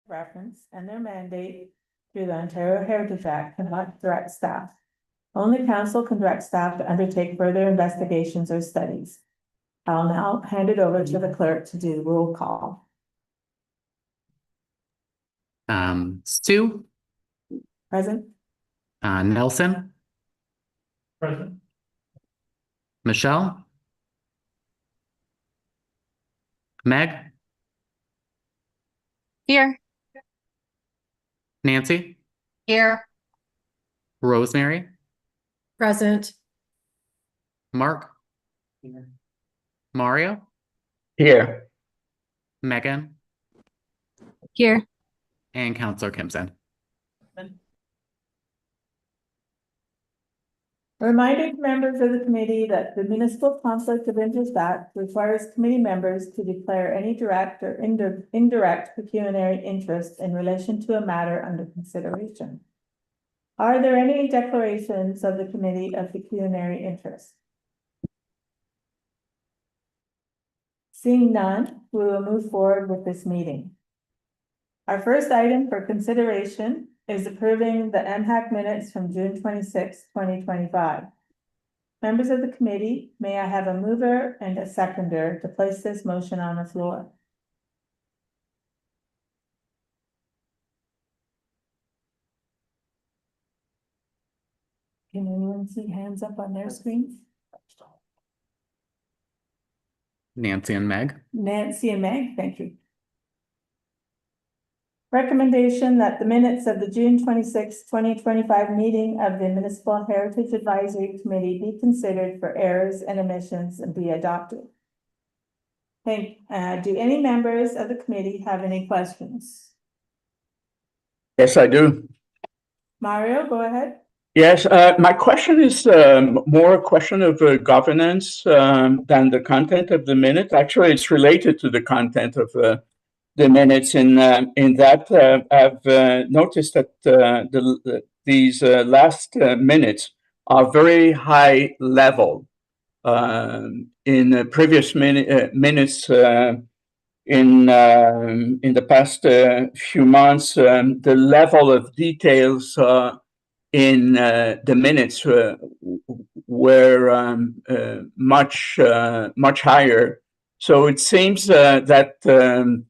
reference and their mandate through the Ontario Heritage Act cannot direct staff. Only council can direct staff to undertake further investigations or studies. I'll now hand it over to the clerk to do roll call. Stu, Present? Nelson, Present. Michelle, Meg, Here. Nancy, Here. Rosemary, Present. Mark, Here. Mario, Here. Megan, Here. and Councillor Kimson. A reminder to members of the committee that the Municipal Conflict of Interest Act requires committee members to declare any direct or indirect pecuniary interest in relation to a matter under consideration. Are there any declarations of the committee of pecuniary interest? Seeing none, we will move forward with this meeting. Our first item for consideration is approving the MHAC minutes from June 26, 2025. Members of the committee, may I have a mover and a seconder to place this motion on the floor? Can anyone see hands up on their screens? Nancy and Meg. Nancy and Meg, thank you. Recommendation that the minutes of the June 26, 2025 meeting of the Municipal Heritage Advisory Committee be considered for errors and omissions and be adopted. Do any members of the committee have any questions? Yes, I do. Mario, go ahead. Yes, my question is more a question of governance than the content of the minute. Actually, it's related to the content of the minutes. In that, I've noticed that these last minutes are very high level. In previous minutes in the past few months, the level of details in the minutes were much higher. So it seems that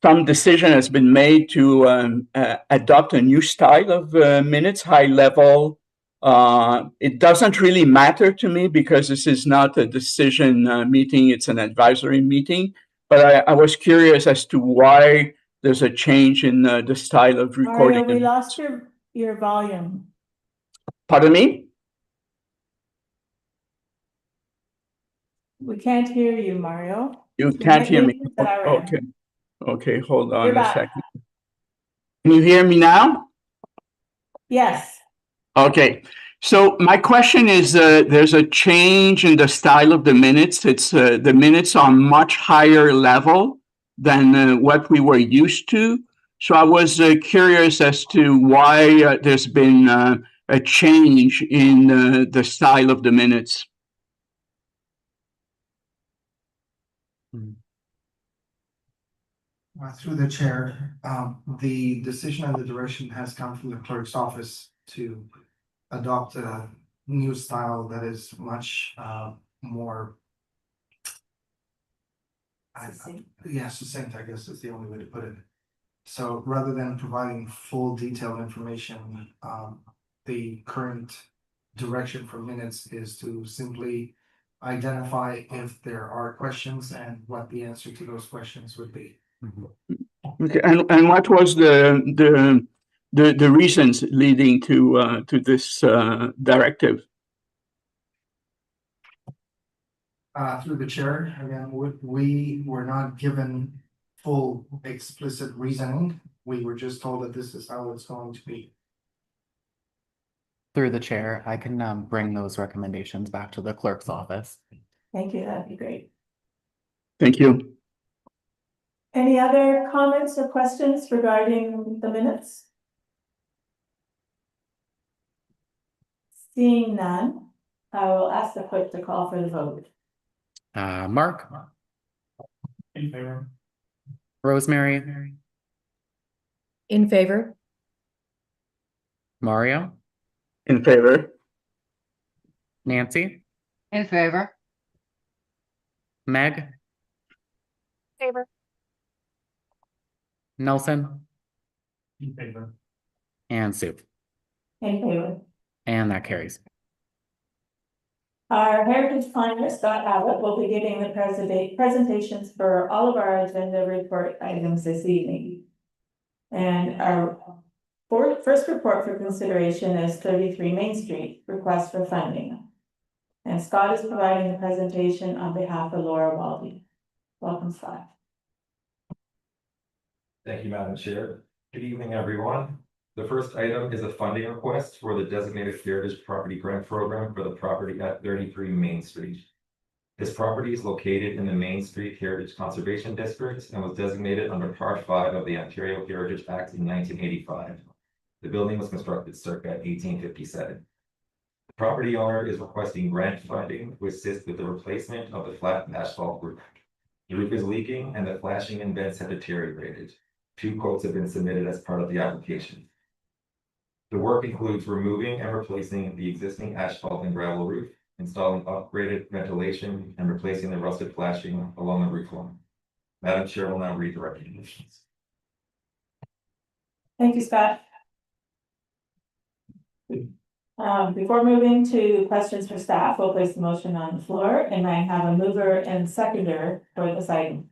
some decision has been made to adopt a new style of minutes, high level. It doesn't really matter to me because this is not a decision meeting, it's an advisory meeting. But I was curious as to why there's a change in the style of recording. Mario, we lost your volume. Pardon me? We can't hear you, Mario. You can't hear me. Okay. Okay, hold on a second. Can you hear me now? Yes. Okay. So my question is, there's a change in the style of the minutes. It's the minutes are much higher level than what we were used to. So I was curious as to why there's been a change in the style of the minutes. Through the chair, the decision and the direction has come from the clerk's office to adopt a new style that is much more succinct, I guess is the only way to put it. So rather than providing full detailed information, the current direction for minutes is to simply identify if there are questions and what the answer to those questions would be. Okay, and what was the reasons leading to this directive? Through the chair, again, we were not given full explicit reasoning. We were just told that this is how it's going to be. Through the chair, I can bring those recommendations back to the clerk's office. Thank you, that'd be great. Thank you. Any other comments or questions regarding the minutes? Seeing none, I will ask the clerk to call for the vote. Mark. In favor. Rosemary. In favor? Mario, In favor? Nancy, In favor? Meg, Favor. Nelson, In favor. and Sue. In favor. And that carries. Our heritage planner, Scott Abbott, will be giving the presentations for all of our agenda report items this evening. And our first report for consideration is 33 Main Street, request for funding. And Scott is providing the presentation on behalf of Laura Waldy. Welcome, Scott. Thank you, Madam Chair. Good evening, everyone. The first item is a funding request for the Designated Heritage Property Grant Program for the property at 33 Main Street. This property is located in the Main Street Heritage Conservation District and was designated under Part 5 of the Ontario Heritage Act in 1985. The building was constructed circa 1857. The property owner is requesting grant funding to assist with the replacement of the flat asphalt roof. The roof is leaking and the flashing and vents have deteriorated. 2 quotes have been submitted as part of the application. The work includes removing and replacing the existing asphalt and gravel roof, installing upgraded ventilation, and replacing the rusted flashing along the roof line. Madam Chair will now read the recommendations. Thank you, Scott. Before moving to questions for staff, we'll place the motion on the floor and I have a mover and seconder for this item.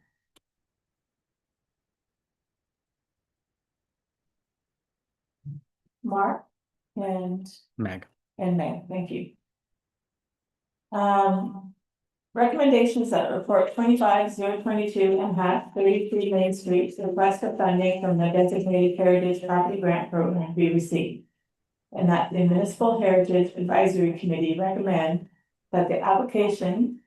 Mark and Meg, Meg, thank you. Recommendations that report 25022 MHAC 33 Main Street, request for funding from the Designated Heritage Property Grant Program be received. And that the Municipal Heritage Advisory Committee recommend that the application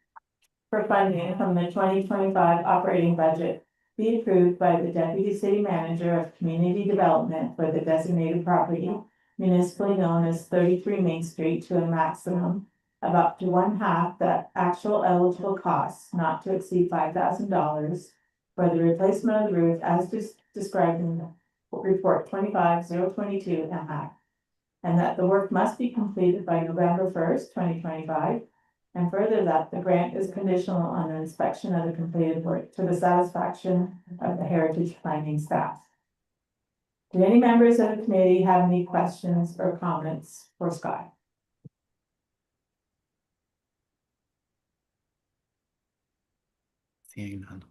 for funding from the 2025 operating budget be approved by the Deputy City Manager of Community Development for the designated property, municipally known as 33 Main Street, to a maximum of up to 1/2 the actual eligible costs, not to exceed $5,000 for the replacement of the roof as described in the report 25022 MHAC. And that the work must be completed by November 1st, 2025. And further that the grant is conditional on an inspection of the completed work to the satisfaction of the heritage planning staff. Do any members of the committee have any questions or comments for Scott? seeing none.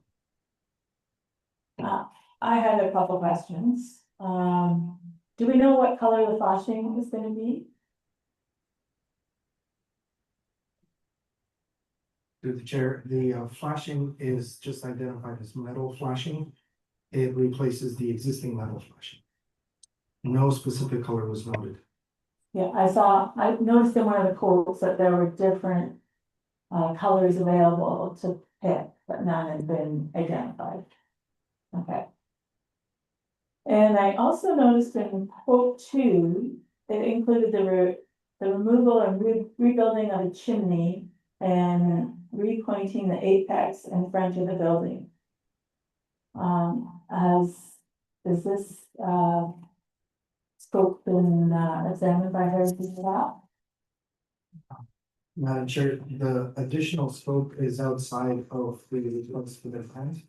I had a couple questions. Do we know what color the flashing is going to be? Through the chair, the flashing is just identified as metal flashing. It replaces the existing metal flashing. No specific color was noted. Yeah, I noticed in one of the quotes that there were different colors available to pick, but none had been identified. Okay. And I also noticed in quote 2, it included the removal and rebuilding of a chimney and repointing the apex in front of the building. Is this scope been examined by Heritage staff? Madam Chair, the additional scope is outside of the request for the grant.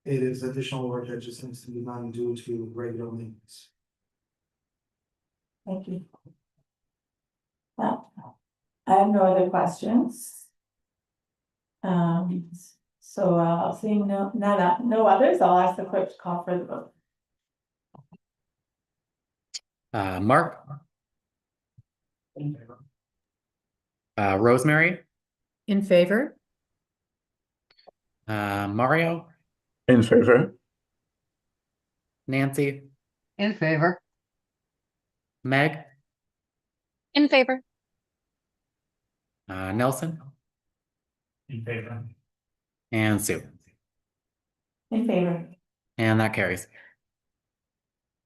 It is additional work that just needs to be done due to regular maintenance. Thank you. Well, I have no other questions. So seeing no others, I'll ask the clerk to call for the vote. Mark, Rosemary, In favor? Mario, In favor? Nancy, In favor? Meg, In favor? Nelson, In favor. and Sue. In favor. And that carries.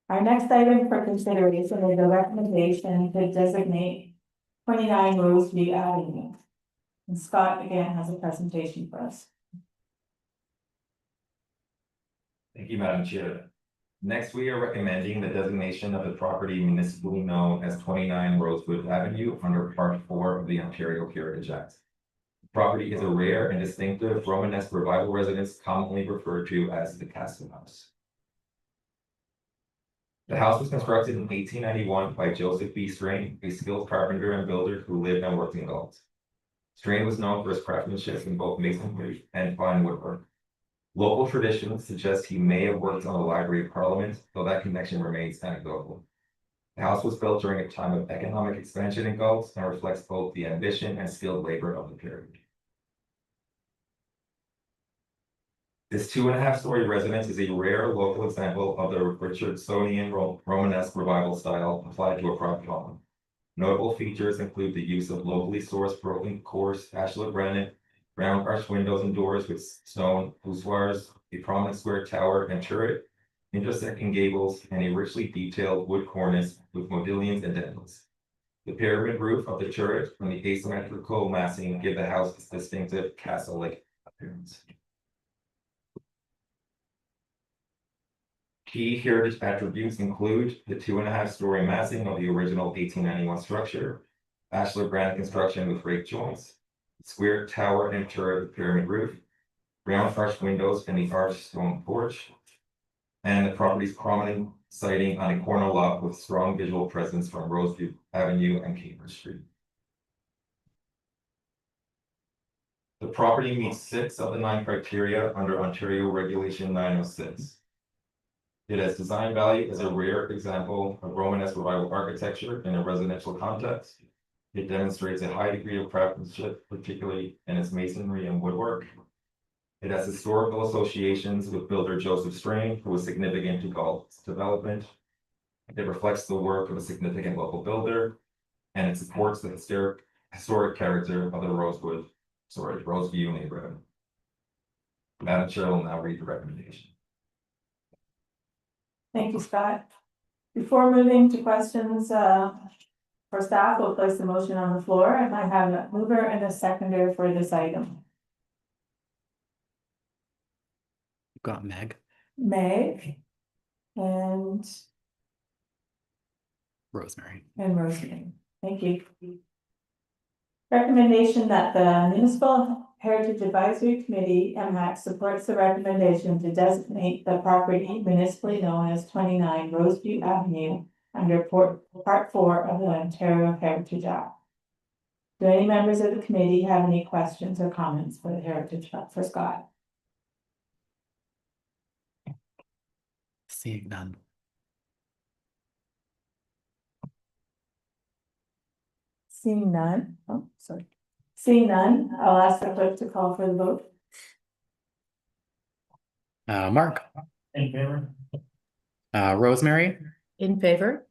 Our next item for consideration is a recommendation to designate 29 Roseview Avenue. And Scott again has a presentation for us. Thank you, Madam Chair. Next, we are recommending the designation of the property municipally known as 29 Rosewood Avenue under Part 4 of the Ontario Heritage Act. The property is a rare and distinctive Romanesque revival residence commonly referred to as the Castle House. The house was constructed in 1891 by Joseph B. Strain, a skilled carpenter and builder who lived and worked in Galt. Strain was known for his craftsmanship in both masonry and fine woodwork. Local traditions suggest he may have worked on the Library of Parliament, though that connection remains anecdotal. The house was built during a time of economic expansion in Galt and reflects both the ambition and skilled labor of the period. This 2.5-story residence is a rare local example of the Richardsonian Romanesque revival style applied to a private home. Notable features include the use of locally sourced broken coarse ashlar granite, round arched windows and doors with stone voussoirs, a prominent square tower and turret, intersecting gables, and a richly detailed wood cornice with modillions and dentils. The pyramid roof of the turret and the asymmetrical massing give the house its distinctive castle-like appearance. Key heritage attributes include the 2.5-story massing of the original 1891 structure, ashlar granite construction with rake joints, square tower and turret with pyramid roof, round arched windows and the arched stone porch, and the property's prominent siting on a corner lot with strong visual presence from Roseview Avenue and Cambridge Street. The property meets 6 of the 9 criteria under Ontario Regulation 906. It has design value as a rare example of Romanesque revival architecture in a residential context. It demonstrates a high degree of craftsmanship, particularly in its masonry and woodwork. It has historical associations with builder Joseph Strain, who was significant to Galt's development. It reflects the work of a significant local builder, and it supports the historic character of the Roseview neighborhood. Madam Chair will now read the recommendation. Thank you, Scott. Before moving to questions for staff, we'll place the motion on the floor, and I have a mover and a seconder for this item. You've got Meg, Meg and Rosemary. Rosemary. Thank you. Recommendation that the Municipal Heritage Advisory Committee, MHAC, supports the recommendation to designate the property municipally known as 29 Roseview Avenue under Part 4 of the Ontario Heritage Act. Do any members of the committee have any questions or comments for the Heritage for Scott? Seeing none. Seeing none, oh, sorry. Seeing none, I'll ask the clerk to call for the vote. Mark, In favor? Rosemary, In favor?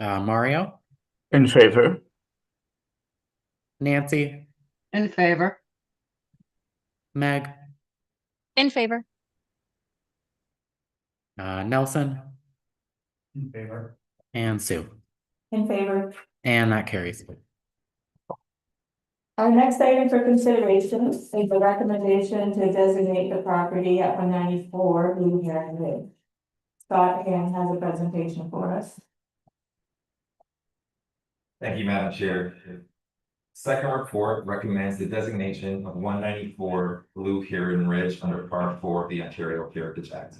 Mario, In favor? Nancy, In favor. Meg, In favor. Nelson, In favor. and Sue. In favor. And that carries. Our next item for consideration is the recommendation to designate the property at 194 Blue Heron Road. Scott again has a presentation for us. Thank you, Madam Chair. Second report recommends the designation of 194 Blue Heron Ridge under Part 4 of the Ontario Heritage Act.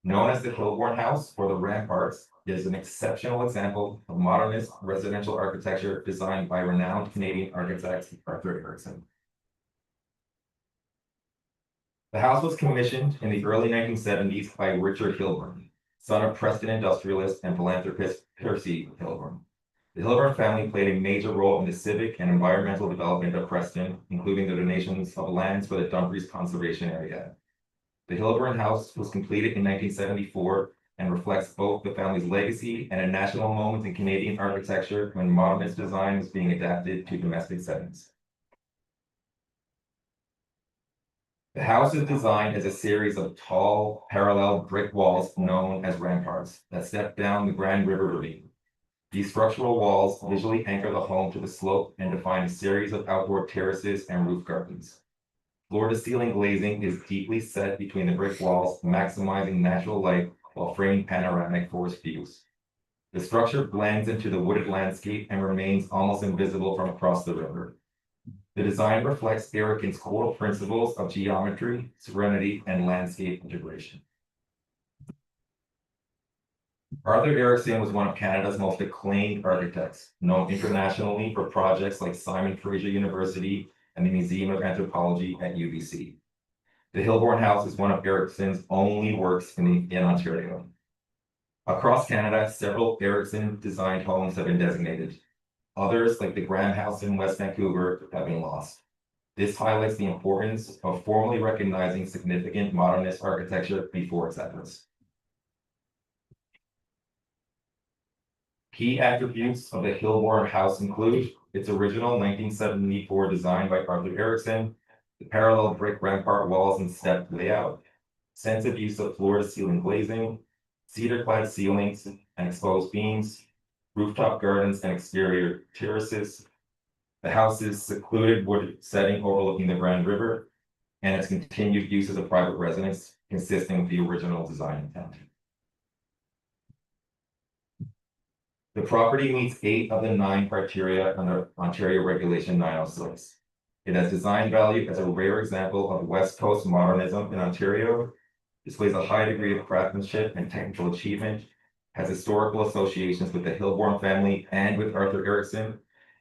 Known as the Kilbourne House or the Ramparts, it is an exceptional example of modernist residential architecture designed by renowned Canadian architect Arthur Erickson. The house was commissioned in the early 1970s by Richard Hilburn, son of Preston industrialist and philanthropist Percy Hilburn. The Hilburn family played a major role in the civic and environmental development of Preston, including the donations of lands for the Dumfries Conservation Area. The Hilburn House was completed in 1974 and reflects both the family's legacy and a national moment in Canadian architecture when modernist design was being adapted to domestic settings. The house is designed as a series of tall, parallel brick walls known as ramparts that step down the Grand River ravine. These structural walls visually anchor the home to the slope and define a series of outdoor terraces and roof gardens. Floor-to-ceiling glazing is deeply set between the brick walls, maximizing natural light while framing panoramic forest views. The structure blends into the wooded landscape and remains almost invisible from across the river. The design reflects Erickson's core principles of geometry, serenity, and landscape integration. Arthur Erickson was one of Canada's most acclaimed architects, known internationally for projects like Simon Fraser University and the Museum of Anthropology at UBC. The Hilborn House is one of Erickson's only works in Ontario. Across Canada, several Erickson-designed homes have been designated. Others, like the Graham House in West Vancouver, have been lost. This highlights the importance of formally recognizing significant modernist architecture before acceptance. Key attributes of the Hilborn House include its original 1974 design by Arthur Erickson, the parallel brick rampart walls and stepped layout, extensive use of floor-to-ceiling glazing, cedar-clad ceilings and exposed beams, rooftop gardens and exterior terraces. The house's secluded wood setting overlooking the Grand River, and its continued use as a private residence consisting of the original design intent. The property meets 8 of the 9 criteria under Ontario Regulation 906. It has design value as a rare example of West Coast modernism in Ontario, displays a high degree of craftsmanship and technical achievement, has historical associations with the Hilborn family and with Arthur Erickson,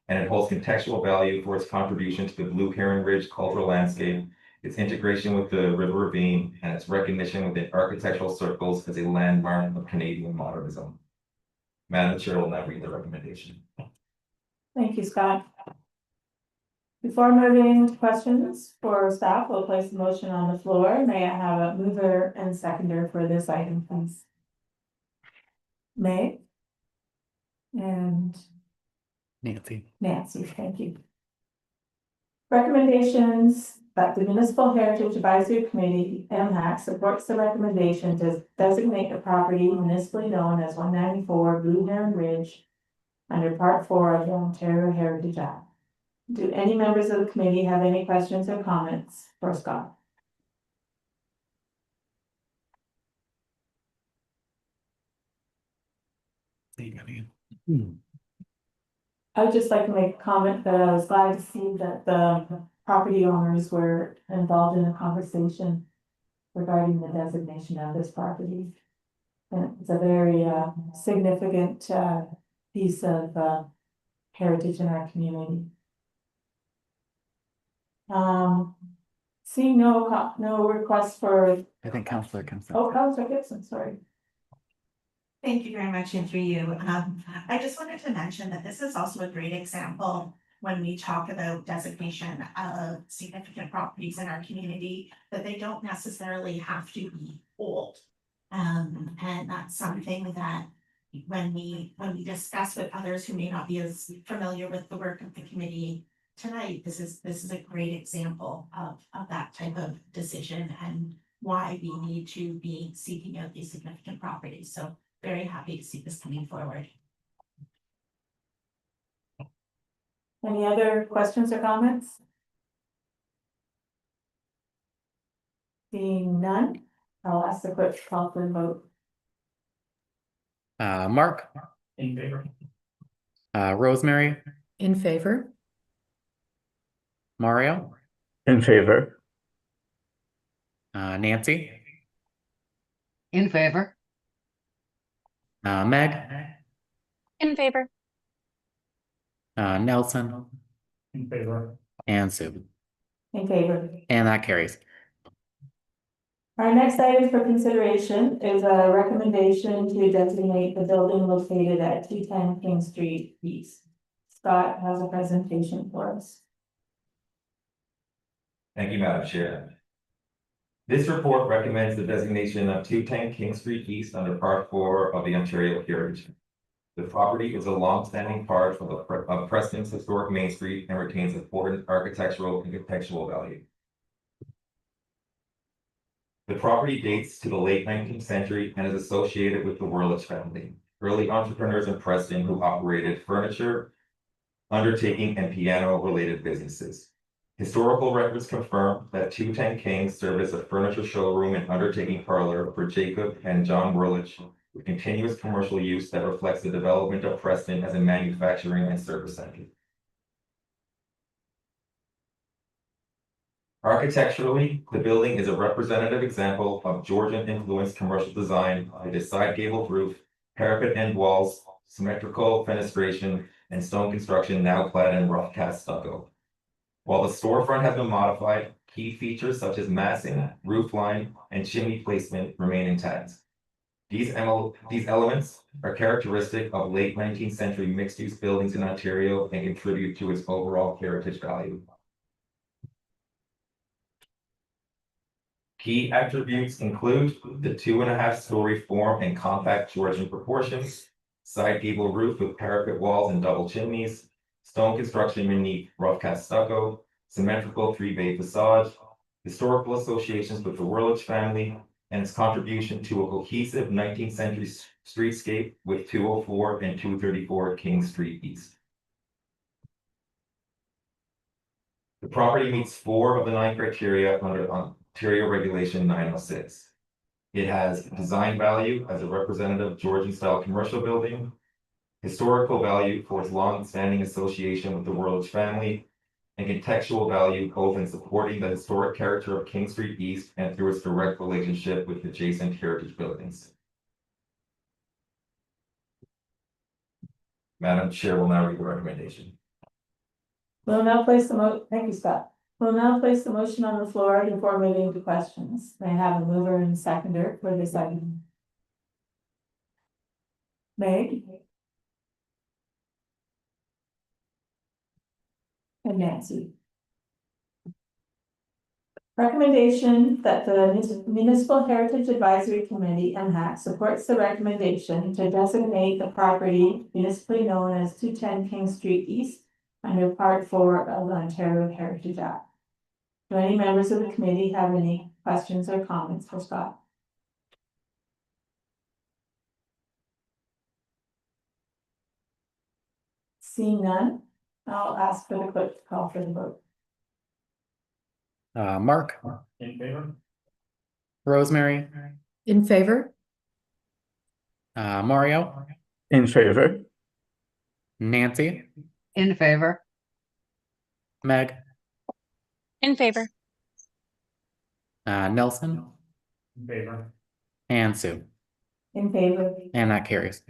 and it holds contextual value for its contribution to the Blue Heron Ridge cultural landscape, its integration with the River Ravine, and its recognition within architectural circles as a landmark of Canadian modernism. Madam Chair will now read the recommendation. Thank you, Scott. Before moving to questions for staff, we'll place the motion on the floor. May I have a mover and seconder for this item, please? May? And Nancy, thank you. Recommendations that the Municipal Heritage Advisory Committee, MHAC, supports the recommendation to designate the property municipally known as 194 Blue Heron Ridge under Part 4 of the Ontario Heritage Act. Do any members of the committee have any questions or comments for Scott? I would just like to make a comment that I was glad to see that the property owners were involved in a conversation regarding the designation of this property. And it's a very significant piece of heritage in our community. Seeing no requests for, I think Councillor Kempson. oh, Councillor Gibson, sorry. Thank you very much, and through you. I just wanted to mention that this is also a great example when we talk about designation of significant properties in our community, that they don't necessarily have to be old. And that's something that when we discuss with others who may not be as familiar with the work of the committee tonight, this is a great example of that type of decision and why we need to be seeking out these significant properties. So very happy to see this coming forward. Any other questions or comments? Seeing none, I'll ask the clerk to call for the vote. Mark, In favor. Rosemary, In favor? Mario, In favor. Nancy, In favor. Meg, In favor. Nelson, In favor. and Sue. In favor. And that carries. Our next item for consideration is a recommendation to designate the building located at 210 King Street East. Scott has a presentation for us. Thank you, Madam Chair. This report recommends the designation of 210 King Street East under Part 4 of the Ontario Heritage. The property is a long-standing part of Preston's historic Main Street and retains important architectural and contextual value. The property dates to the late 19th century and is associated with the Wurlich family, early entrepreneurs in Preston who operated furniture, undertaking, and piano-related businesses. Historical records confirm that 210 King served as a furniture showroom and undertaking parlor for Jacob and John Werlich, with continuous commercial use that reflects the development of Preston as a manufacturing and service center. Architecturally, the building is a representative example of Georgian-influenced commercial design with a side-gabled roof, parapet end walls, symmetrical fenestration, and stone construction now clad in rough cast stucco. While the storefront has been modified, key features such as massing, roof line, and chimney placement remain intact. These elements are characteristic of late 19th century mixed-use buildings in Ontario and contribute to its overall heritage value. Key attributes include the 2.5-story form and compact Georgian proportions, side gable roof with parapet walls and double chimneys, stone construction beneath rough cast stucco, symmetrical 3-bay facade, historical associations with the Werlich family, and its contribution to a cohesive 19th century streetscape with 204 and 234 King Street East. The property meets 4 of the 9 criteria under Ontario Regulation 906. It has design value as a representative Georgian-style commercial building, historical value for its long-standing association with the Werlich family, and contextual value both in supporting the historic character of King Street East and through its direct relationship with adjacent heritage buildings. Madam Chair will now read the recommendation. We'll now place the thank you, Scott. We'll now place the motion on the floor before moving to questions. May I have a mover and seconder for this item? Meg? And Nancy. Recommendation that the Municipal Heritage Advisory Committee, MHAC, supports the recommendation to designate the property municipally known as 210 King Street East under Part 4 of the Ontario Heritage Act. Do any members of the committee have any questions or comments for Scott? Seeing none, I'll ask for the clerk to call for the vote. Mark, In favor? Rosemary, In favor? Mario, In favor? Nancy, In favor. Meg, In favor. Nelson, In favor. and Sue. In favor. And that carries.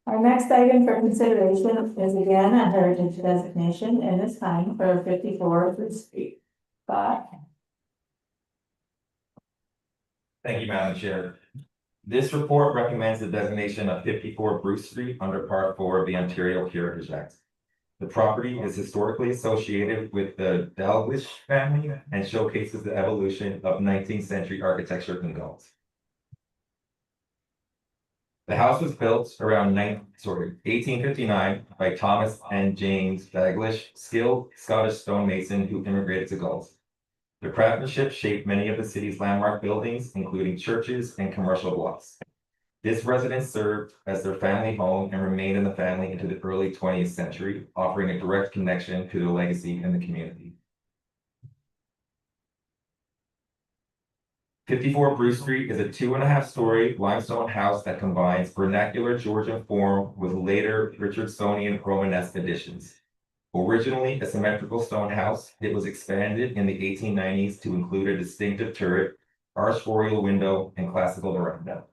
Our next item for consideration is again a heritage designation, and this time for 54 Bruce Street. Scott? Thank you, Madam Chair. This report recommends the designation of 54 Bruce Street under Part 4 of the Ontario Heritage Act. The property is historically associated with the Dalglish family and showcases the evolution of 19th century architecture in Galt. The house was built around 1859 by Thomas and James Dalglish, skilled Scottish stonemason who immigrated to Galt. The craftsmanship shaped many of the city's landmark buildings, including churches and commercial blocks. This residence served as their family home and remained in the family into the early 20th century, offering a direct connection to their legacy in the community. 54 Bruce Street is a 2.5-story limestone house that combines vernacular Georgian form with later Richardsonian Romanesque additions. Originally a symmetrical stone house, it was expanded in the 1890s to include a distinctive turret, arched oriel window, and classical veranda.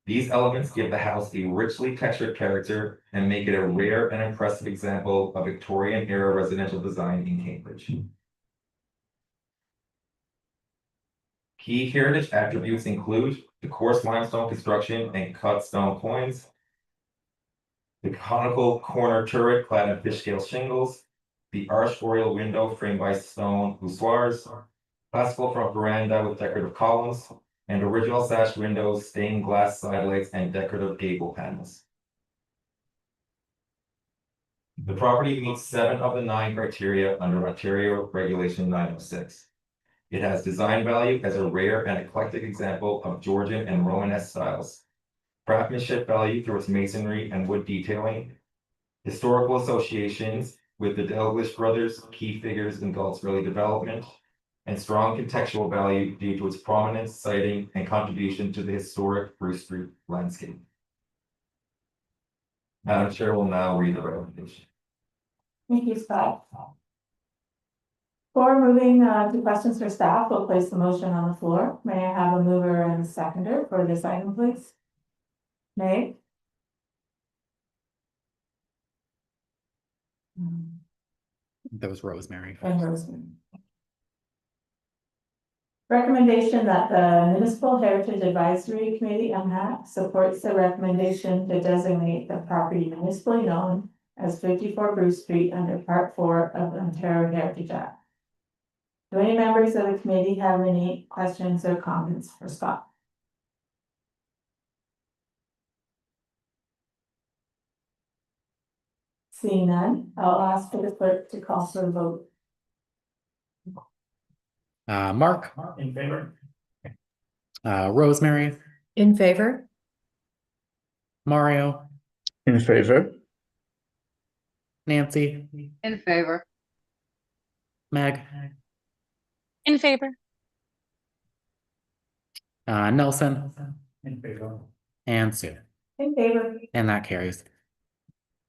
These elements give the house a richly textured character and make it a rare and impressive example of Victorian-era residential design in Cambridge. Key heritage attributes include the coarse limestone construction and cut stone coins, the conical corner turret clad in fish-scale shingles, the arched oriel window framed by stone voussoirs, classical front veranda with decorative columns, and original sash windows, stained glass sidelights, and decorative gable panels. The property meets 7 of the 9 criteria under Ontario Regulation 906. It has design value as a rare and eclectic example of Georgian and Romanesque styles, craftsmanship value through its masonry and wood detailing, historical associations with the Dalglish brothers, key figures in Galt's early development, and strong contextual value due to its prominence, siting, and contribution to the historic Bruce Street landscape. Madam Chair will now read the recommendation. Thank you, Scott. Before moving to questions for staff, we'll place the motion on the floor. May I have a mover and a seconder for this item, please? May? That was Rosemary. And Rosemary. Recommendation that the Municipal Heritage Advisory Committee, MHAC, supports the recommendation to designate the property municipally known as 54 Bruce Street under Part 4 of the Ontario Heritage Act. Do any members of the committee have any questions or comments for Scott? Seeing none, I'll ask for the clerk to call for a vote. Mark, In favor? Rosemary, In favor? Mario, In favor? Nancy, In favor. Meg, In favor. Nelson, In favor. and Sue. In favor. And that carries.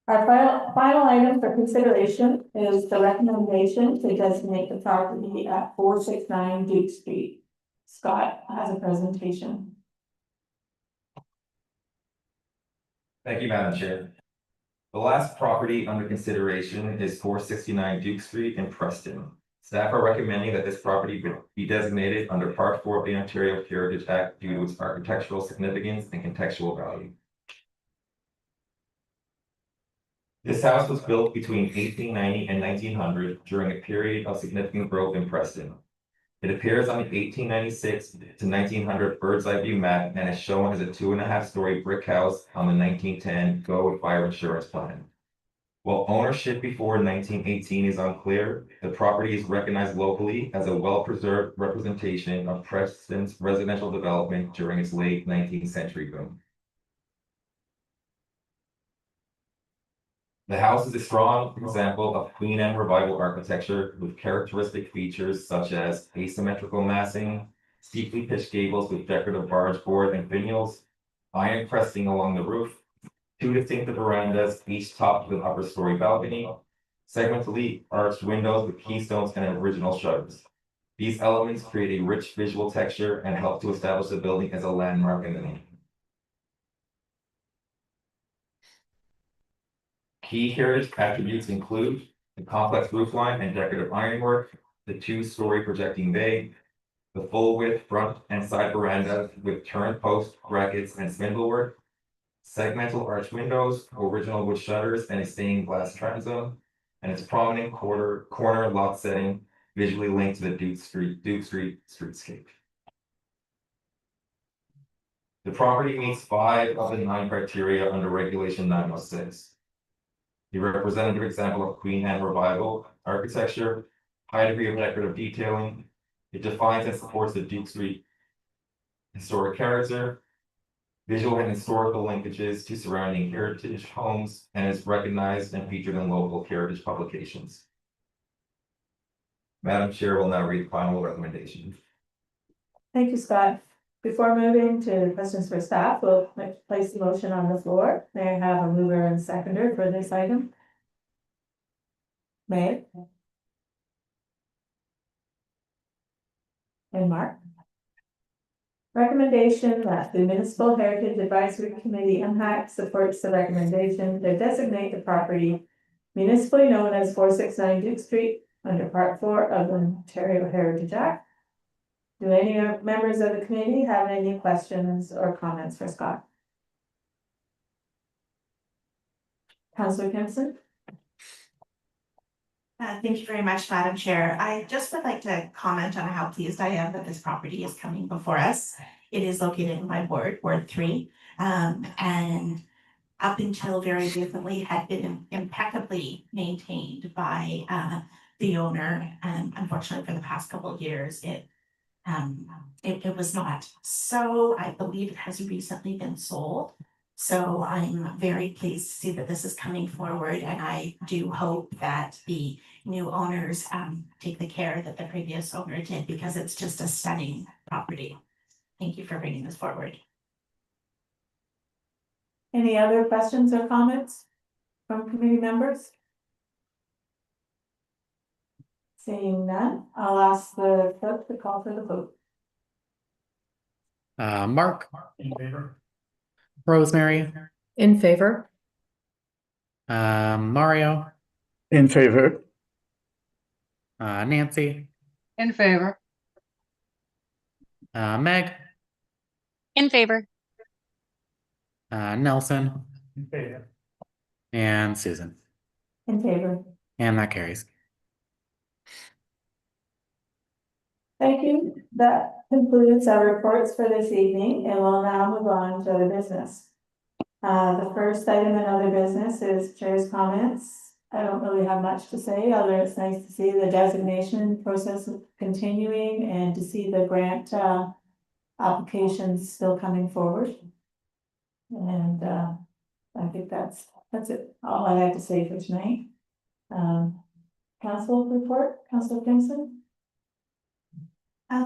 Our final item for consideration is the recommendation to designate the property at 469 Duke Street. Scott has a presentation. Thank you, Madam Chair. The last property under consideration is 469 Duke Street in Preston. Staff are recommending that this property be designated under Part 4 of the Ontario Heritage Act due to its architectural significance and contextual value. This house was built between 1890 and 1900 during a period of significant growth in Preston. It appears on the 1896 to 1900 bird's eye view map and is shown as a 2.5-story brick house on the 1910 Go with Fire insurance plan. While ownership before 1918 is unclear, the property is recognized locally as a well-preserved representation of Preston's residential development during its late 19th century boom. The house is a strong example of Queen Anne Revival architecture with characteristic features such as asymmetrical massing, steeply pitched gables with decorative barge board and finials, iron cresting along the roof, 2 distinctive verandas, each topped with an upper story balcony, segmentally arched windows with keystones and original shutters. These elements create a rich visual texture and help to establish the building as a landmark in the neighborhood. Key heritage attributes include the complex roofline and decorative ironwork, the 2-story projecting bay, the full-width front and side veranda with turn post, brackets, and spindle work, segmental arch windows, original wood shutters, and a stained glass transom, and its prominent corner lot setting visually linked to the Duke Street streetscape. The property meets 5 of the 9 criteria under Regulation 906. A representative example of Queen Anne Revival architecture, high degree of decorative detailing. It defines and supports the Duke Street historic character, visual and historical linkages to surrounding heritage homes, and is recognized and featured in local heritage publications. Madam Chair will now read the final recommendation. Thank you, Scott. Before moving to questions for staff, we'll place the motion on the floor. May I have a mover and seconder for this item? May? And Mark? Recommendation that the Municipal Heritage Advisory Committee, MHAC, supports the recommendation to designate the property municipally known as 469 Duke Street under Part 4 of the Ontario Heritage Act. Do any members of the committee have any questions or comments for Scott? Councillor Kempson? Thank you very much, Madam Chair. I just would like to comment on how pleased I am that this property is coming before us. It is located in my ward, Ward 3, and up until very recently had been impeccably maintained by the owner. And unfortunately, for the past couple of years, it was not. So I believe it has recently been sold. So I'm very pleased to see that this is coming forward, and I do hope that the new owners take the care that the previous owner did, because it's just a stunning property. Thank you for bringing this forward. Any other questions or comments from committee members? Seeing none, I'll ask the clerk to call for the vote. Mark, In favor? Rosemary, In favor? Mario, In favor? Nancy, In favor. Meg, In favor. Nelson, In favor. and Susan. In favor. And that carries. Thank you. That concludes our reports for this evening, and we'll now move on to other business. The first item in other business is chair's comments. I don't really have much to say, other it's nice to see the designation process continuing and to see the grant applications still coming forward. And I think that's it, all I have to say for tonight. Council report, Councilor Kingston?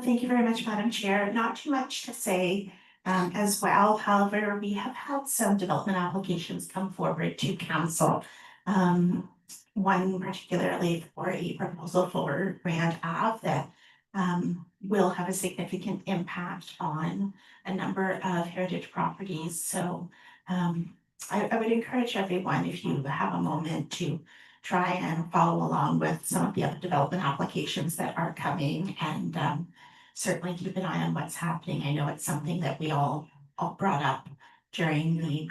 Thank you very much, Madam Chair. Not too much to say as well. However, we have had some development applications come forward to council. One particularly for a proposal for Grand Ave that will have a significant impact on a number of heritage properties. So I would encourage everyone, if you have a moment, to try and follow along with some of the other development applications that are coming, and certainly keep an eye on what's happening. I know it's something that we all brought up during the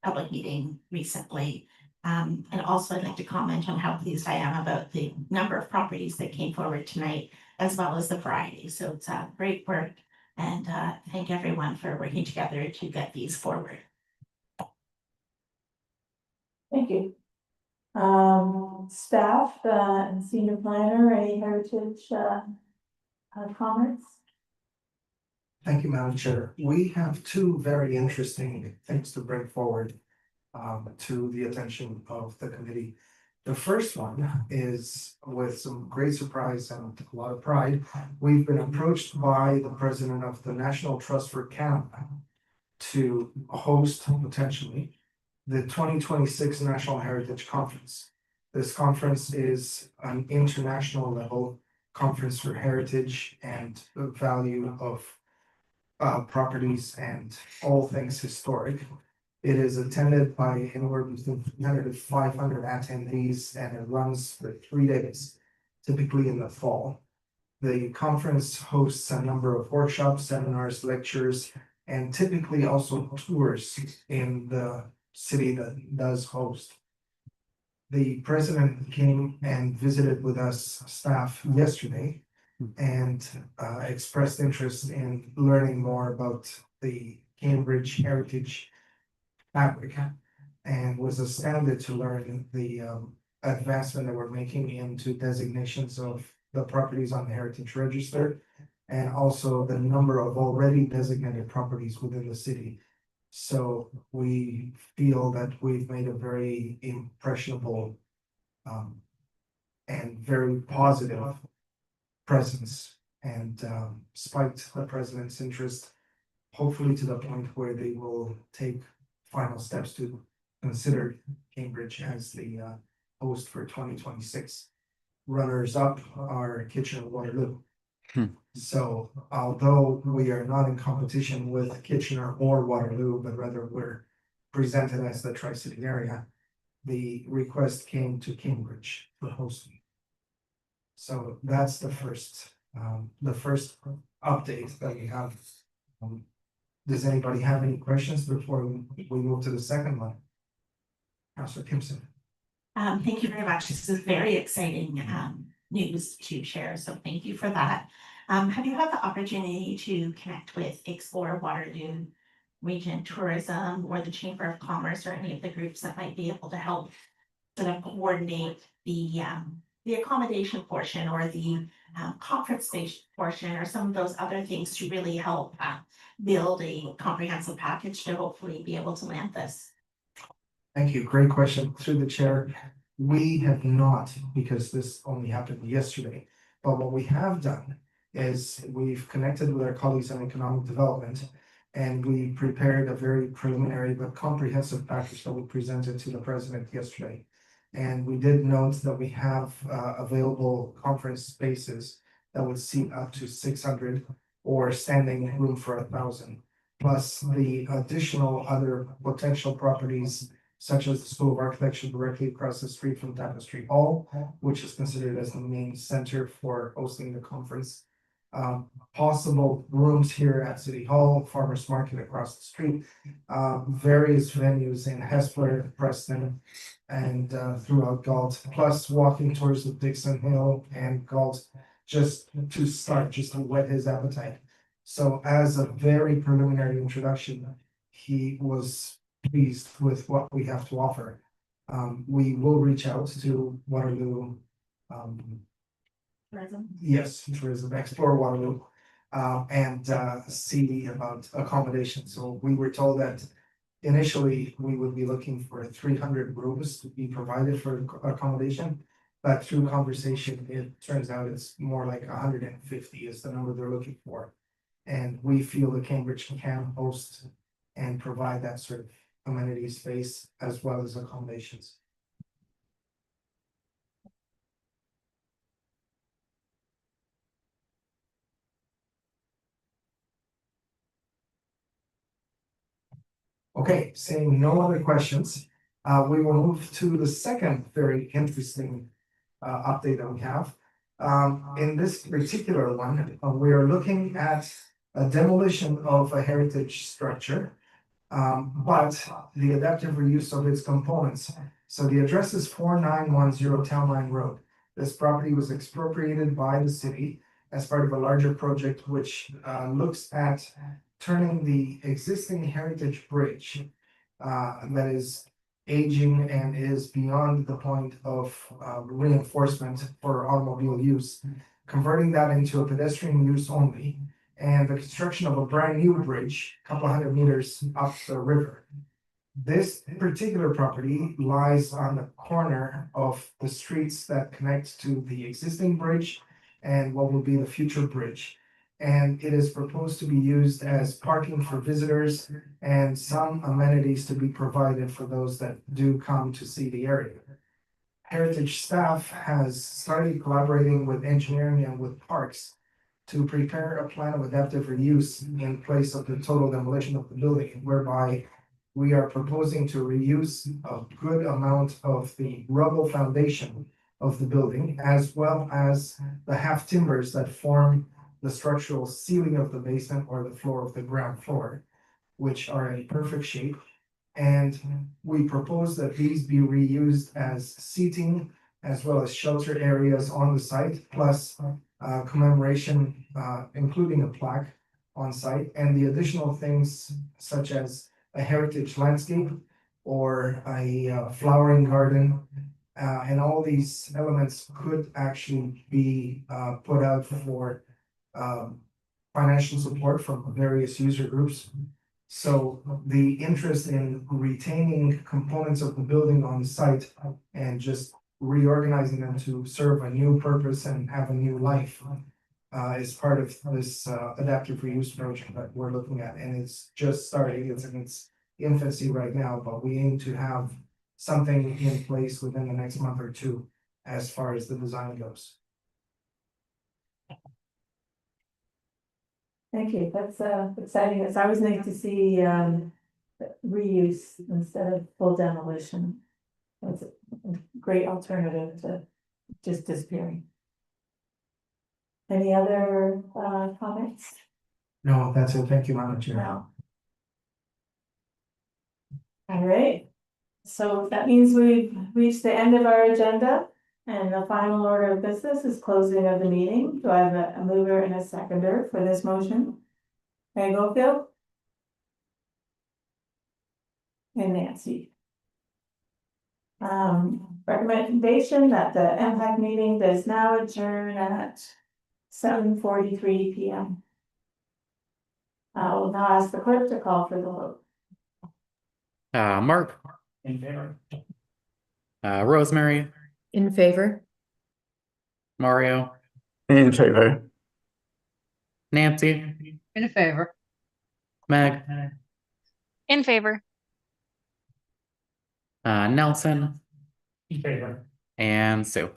public meeting recently. And also I'd like to comment on how pleased I am about the number of properties that came forward tonight, as well as the variety. So it's great work, and thank everyone for working together to get these forward. Thank you. Staff and senior planner, any heritage comments? Thank you, Madam Chair. We have two very interesting things to bring forward to the attention of the committee. The first one is, with some great surprise and a lot of pride, we've been approached by the president of the National Trust for Canada to host potentially the 2026 National Heritage Conference. This conference is an international level conference for heritage and the value of properties and all things historic. It is attended by anywhere between 300 to 500 attendees, and it runs for 3 days, typically in the fall. The conference hosts a number of workshops, seminars, lectures, and typically also tours in the city that does host. The president came and visited with us staff yesterday and expressed interest in learning more about the Cambridge Heritage fabric, and was astounded to learn the advancement that we're making into designations of the properties on the Heritage Register, and also the number of already designated properties within the city. So we feel that we've made a very impressionable and very positive presence, and spiked the president's interest, hopefully to the point where they will take final steps to consider Cambridge as the host for 2026. Runners up are Kitchener-Waterloo. So although we are not in competition with Kitchener or Waterloo, but rather we're presented as the Tri-City area, the request came to Cambridge for hosting. So that's the first update that we have. Does anybody have any questions before we move to the second one? Councilor Kimpson. Thank you very much. This is very exciting news to share, so thank you for that. Have you had the opportunity to connect with Explore Waterloo Region Tourism or the Chamber of Commerce or any of the groups that might be able to help sort of coordinate the the accommodation portion or the conference station portion or some of those other things to really help build a comprehensive package to hopefully be able to land this. Thank you. Great question. Through the chair, we have not, because this only happened yesterday, but what we have done is we've connected with our colleagues on economic development, and we prepared a very preliminary but comprehensive package that we presented to the president yesterday. And we did note that we have available conference spaces that would seat up to 600 or standing room for 1,000, plus the additional other potential properties such as the School of Architecture directly across the street from Tapestry Hall, which is considered as the main center for hosting the conference. Possible rooms here at City Hall, Farmers Market across the street, various venues in Hespeler, Preston, and throughout Galt, plus walking tours of Dixon Hill and Galt, just to start, just to whet his appetite. So as a very preliminary introduction, he was pleased with what we have to offer. We will reach out to Waterloo, yes, tourism, explore Waterloo, and see about accommodation. So we were told that initially we would be looking for 300 rooms to be provided for accommodation. But through conversation, it turns out it's more like 150 is the number they're looking for. And we feel that Cambridge can host and provide that sort of amenity space as well as accommodations. Okay, seeing no other questions, we will move to the second very interesting update that we have. In this particular one, we are looking at a demolition of a heritage structure, but the adaptive reuse of its components. So the address is 4910 Town Line Road. This property was expropriated by the city as part of a larger project which looks at turning the existing heritage bridge that is aging and is beyond the point of reinforcement for automobile use, converting that into a pedestrian use only, and the construction of a brand new bridge, a couple hundred meters up the river. This particular property lies on the corner of the streets that connect to the existing bridge and what will be the future bridge. And it is proposed to be used as parking for visitors and some amenities to be provided for those that do come to see the area. Heritage staff has started collaborating with engineering and with parks to prepare a plan of adaptive reuse in place of the total demolition of the building, whereby we are proposing to reuse a good amount of the rubble foundation of the building, as well as the half timbers that form the structural ceiling of the basement or the floor of the ground floor, which are in perfect shape. And we propose that these be reused as seating as well as shelter areas on the site, plus commemoration, including a plaque on site, and the additional things such as a heritage landscape or a flowering garden. And all these elements could actually be put out for financial support from various user groups. So the interest in retaining components of the building on site and just reorganizing them to serve a new purpose and have a new life is part of this adaptive reuse project that we're looking at. And it's just starting, it's in its infancy right now, but we aim to have something in place within the next month or two as far as the design goes. Thank you. That's exciting. It's always nice to see reuse instead of full demolition. That's a great alternative to just disappearing. Any other comments? No, that's it. Thank you, Madam Chair. No. All right. So that means we've reached the end of our agenda. And the final order of business is closing of the meeting. Do I have a mover and a seconder for this motion? Mary Gofield? And Nancy. Recommendation that the MHAC meeting does now adjourn at 7:43 PM. I will now ask the clerk to call for the vote. Mark, In favor. Rosemary, In favor? Mario, In favor. Nancy, In favor. Meg, In favor. Nelson, In favor. and Sue,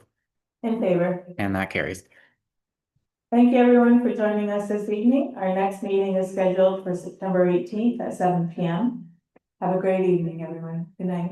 In favor. and that carries. Thank you, everyone, for joining us this evening. Our next meeting is scheduled for September 18th at 7 PM. Have a great evening, everyone. Good night.